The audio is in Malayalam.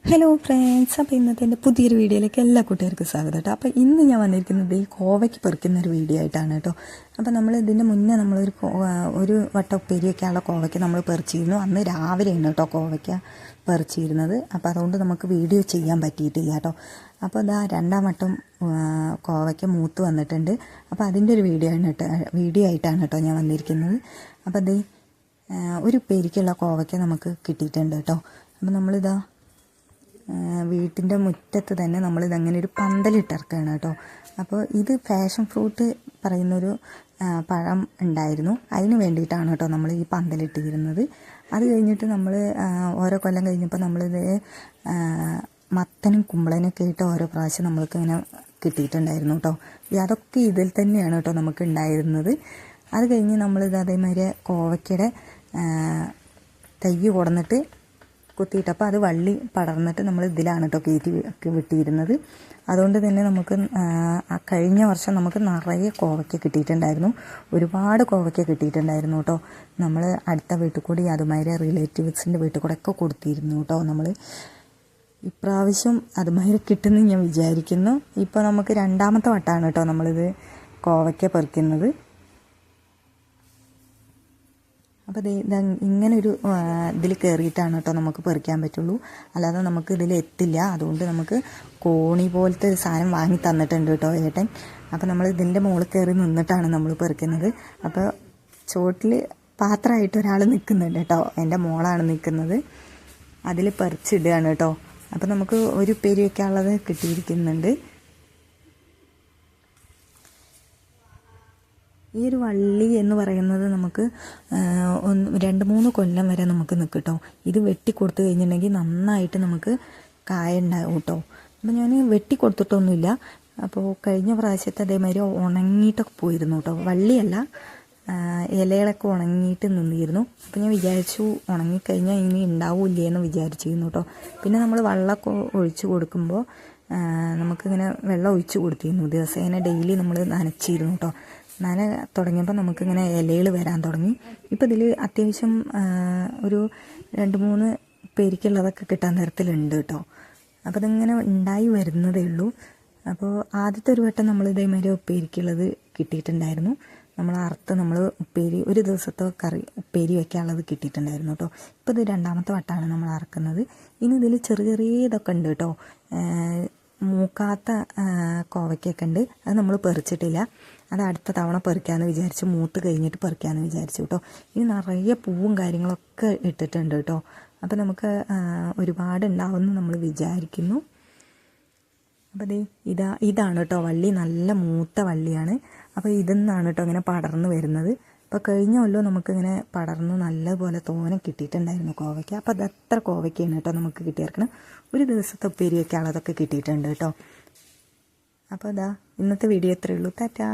ഹലോ ഫ്രണ്ട്സ്, അപ്പോൾ ഇന്നത്തെ എൻ്റെ പുതിയൊരു വീഡിയോയിലേക്ക് എല്ലാ കൂട്ടുകാർക്കും സ്വാഗതം കേട്ടോ. അപ്പോൾ ഇന്ന് ഞാൻ വന്നിരിക്കുന്നത് ഈ കോവയ്ക്ക് പെറുക്കുന്ന ഒരു വീഡിയോ ആയിട്ടാണ് കേട്ടോ. അപ്പോൾ നമ്മൾ ഇതിൻ്റെ മുന്നേ ഒരു വട്ടം ഉപ്പേരി വയ്ക്കാനുള്ള കോവയ്ക്ക് നമ്മൾ പറിച്ചിരുന്നു. അന്ന് രാവിലെയാണ് കേട്ടോ കോവയ്ക്ക പറിച്ചിരുന്നത്. അപ്പോൾ അതുകൊണ്ട് നമുക്ക് വീഡിയോ ചെയ്യാൻ പറ്റിയിട്ടില്ല കേട്ടോ. അപ്പോൾ ഇതാ രണ്ടാം വട്ടം കോവയ്ക്ക മൂത്ത് വന്നിട്ടുണ്ട്. അപ്പോൾ അതിൻ്റെ ഒരു വീഡിയോ ആയിട്ടാണ് കേട്ടോ ഞാൻ വന്നിരിക്കുന്നത്. അപ്പോൾ അത് ഒരു ഉപ്പേരിക്കുള്ള കോവയ്ക്ക നമുക്ക് കിട്ടിയിട്ടുണ്ട് കേട്ടോ. അപ്പോൾ നമ്മളിതാ വീട്ടിൻ്റെ മുറ്റത്ത് തന്നെ നമ്മളിതങ്ങനെ ഒരു പന്തലിട്ടിറക്കുകയാണ് കേട്ടോ. അപ്പോൾ ഇത് പാഷൻ ഫ്രൂട്ട് പറയുന്നൊരു പഴം ഉണ്ടായിരുന്നു. അതിന് വേണ്ടിയിട്ടാണ് കേട്ടോ നമ്മൾ ഈ പന്തലിട്ടിരുന്നത്. അത് കഴിഞ്ഞിട്ട് നമ്മൾ ഓരോ കൊല്ലം കഴിഞ്ഞപ്പോൾ നമ്മളിത് മത്തനും കുമ്പളനൊക്കെ ആയിട്ട് ഓരോ പ്രാവശ്യം നമ്മൾക്ക് ഇങ്ങനെ കിട്ടിയിട്ടുണ്ടായിരുന്നു കേട്ടോ. അതൊക്കെ ഇതിൽ തന്നെയാണ് കേട്ടോ നമുക്ക് ഉണ്ടായിരുന്നത്. അത് കഴിഞ്ഞ് നമ്മളിത് അതേമാതിരി കോവയ്ക്കയുടെ തൈ കൊടുന്നിട്ട് കുത്തിയിട്ടപ്പോൾ അത് വള്ളി പടർന്നിട്ട് നമ്മൾ ഇതിലാണ് കേട്ടോ കയറ്റി വിട്ടിരുന്നത്. അതുകൊണ്ട് തന്നെ നമുക്ക് കഴിഞ്ഞ വർഷം നമുക്ക് നിറയെ കോവയ്ക്ക കിട്ടിയിട്ടുണ്ടായിരുന്നു. ഒരുപാട് കോവയ്ക്ക കിട്ടിയിട്ടുണ്ടായിരുന്നു കേട്ടോ. നമ്മൾ അടുത്ത വീട്ടിൽ കൂടി അതുമാതിരി റിലേറ്റീവ്സിൻ്റെ വീട്ടിൽ കൂടെ ഒക്കെ കൊടുത്തിരുന്നു കേട്ടോ. നമ്മൾ ഇപ്രാവശ്യം അതുമാതിരി കിട്ടുമെന്ന് ഞാൻ വിചാരിക്കുന്നു. ഇപ്പോൾ നമുക്ക് രണ്ടാമത്തെ വട്ടമാണ് കേട്ടോ നമ്മളിത് കോവയ്ക്ക പറിക്കുന്നത്. അപ്പോൾ ഇങ്ങനൊരു ഇതിൽ കയറിയിട്ടാണ് കേട്ടോ നമുക്ക് പറിക്കാൻ പറ്റുള്ളൂ, അല്ലാതെ നമുക്ക് ഇതിൽ എത്തില്ല. അതുകൊണ്ട് നമുക്ക് കോണി പോലത്തെ ഒരു സാധനം വാങ്ങി തന്നിട്ടുണ്ട് കേട്ടോ ഏട്ടൻ. അപ്പോൾ നമ്മൾ ഇതിൻ്റെ മുകളിൽ കയറി നിന്നിട്ടാണ് നമ്മൾ പറിക്കുന്നത്. അപ്പോൾ ചോട്ടിൽ പാത്രമായിട്ട് ഒരാൾ നിൽക്കുന്നുണ്ട് കേട്ടോ. എൻ്റെ മോളാണ് നിൽക്കുന്നത്. അതിൽ പറിച്ചിടുകയാണ് കേട്ടോ. അപ്പോൾ നമുക്ക് ഒരു ഉപ്പേരി വയ്ക്കാനുള്ളത് കിട്ടിയിരിക്കുന്നുണ്ട്. ഈ ഒരു വള്ളി എന്ന് പറയുന്നത് നമുക്ക് 2-3 കൊല്ലം വരെ നമുക്ക് നിൽക്കും കേട്ടോ. ഇത് വെട്ടി കൊടുത്തു കഴിഞ്ഞിട്ടുണ്ടെങ്കിൽ നന്നായിട്ട് നമുക്ക് കായ ഉണ്ടാകും കേട്ടോ. അപ്പോൾ ഞാൻ വെട്ടി കൊടുത്തിട്ടൊന്നുമില്ല. അപ്പോൾ കഴിഞ്ഞ പ്രാവശ്യത്തെ അതേമാതിരി ഉണങ്ങിയിട്ടൊക്കെ പോയിരുന്നു കേട്ടോ. വള്ളിയല്ല, ഇലകളൊക്കെ ഉണങ്ങിയിട്ട് നിന്നിരുന്നു. അപ്പോൾ ഞാൻ വിചാരിച്ചു ഉണങ്ങിക്കഴിഞ്ഞാൽ ഇനി ഉണ്ടാവില്ലേ എന്ന് വിചാരിച്ചിരുന്നു കേട്ടോ. പിന്നെ നമ്മൾ വെള്ളമൊക്കെ ഒഴിച്ച് കൊടുക്കുമ്പോൾ നമുക്കിങ്ങനെ വെള്ളം ഒഴിച്ച് കൊടുത്തിരുന്നു. ദിവസേന ഡെയിലി നമ്മൾ നനച്ചിരുന്നു കേട്ടോ. നന തുടങ്ങിയപ്പോൾ നമുക്കിങ്ങനെ ഇലകൾ വരാൻ തുടങ്ങി. ഇപ്പോൾ ഇതിൽ അത്യാവശ്യം ഒരു 2-3 പേരിക്കുള്ളതൊക്കെ കിട്ടാൻ തരത്തിലുണ്ട് കേട്ടോ. അപ്പോൾ അതിങ്ങനെ ഉണ്ടായി വരുന്നതേ ഉള്ളൂ. അപ്പോൾ ആദ്യത്തെ ഒരു വട്ടം നമ്മൾ ഇതേമാതിരി ഉപ്പേരിക്കുള്ളത് കിട്ടിയിട്ടുണ്ടായിരുന്നു. നമ്മൾ ഉപ്പേരി ഒരു ദിവസത്തെ ഉപ്പേരി വയ്ക്കാനുള്ളത് കിട്ടിയിട്ടുണ്ടായിരുന്നു കേട്ടോ. ഇപ്പോൾ ഇത് രണ്ടാമത്തെ വട്ടമാണ് നമ്മൾ അറക്കുന്നത്. ഇനി ഇതിൽ ചെറിയ ഇതൊക്കെ ഉണ്ട് കേട്ടോ. മൂക്കാത്ത കോവയ്ക്കൊക്കെ ഉണ്ട്. അത് നമ്മൾ പറിച്ചിട്ടില്ല. അത് അടുത്ത തവണ പറിക്കാമെന്ന് വിചാരിച്ചു, മൂത്ത് കഴിഞ്ഞിട്ട് പറിക്കാമെന്ന് വിചാരിച്ചു കേട്ടോ. ഇനി നിറയെ പൂവും കാര്യങ്ങളൊക്കെ ഇട്ടിട്ടുണ്ട് കേട്ടോ. അപ്പോൾ നമുക്ക് ഒരുപാട് ഉണ്ടാവുമെന്ന് നമ്മൾ വിചാരിക്കുന്നു. അപ്പോൾ ഇതാണ് കേട്ടോ വള്ളി. നല്ല മൂത്ത വള്ളിയാണ്. അപ്പോൾ ഇതെന്നാണ് കേട്ടോ ഇങ്ങനെ പടർന്നു വരുന്നത്. അപ്പോൾ കഴിഞ്ഞ കൊല്ലം നമുക്കിങ്ങനെ പടർന്ന് നല്ലപോലെ തോനെ കിട്ടിയിട്ടുണ്ടായിരുന്നു കോവയ്ക്ക. അപ്പോൾ അതെത്ര കോവയ്ക്കാണ് കേട്ടോ നമുക്ക് കിട്ടിയിരിക്കണം. ഒരു ദിവസത്തെ ഉപ്പേരി വയ്ക്കാനുള്ളതൊക്കെ കിട്ടിയിട്ടുണ്ട് കേട്ടോ. അപ്പോൾ ഇന്നത്തെ വീഡിയോ ഇത്രയേ ഉള്ളൂ. ടാറ്റാ.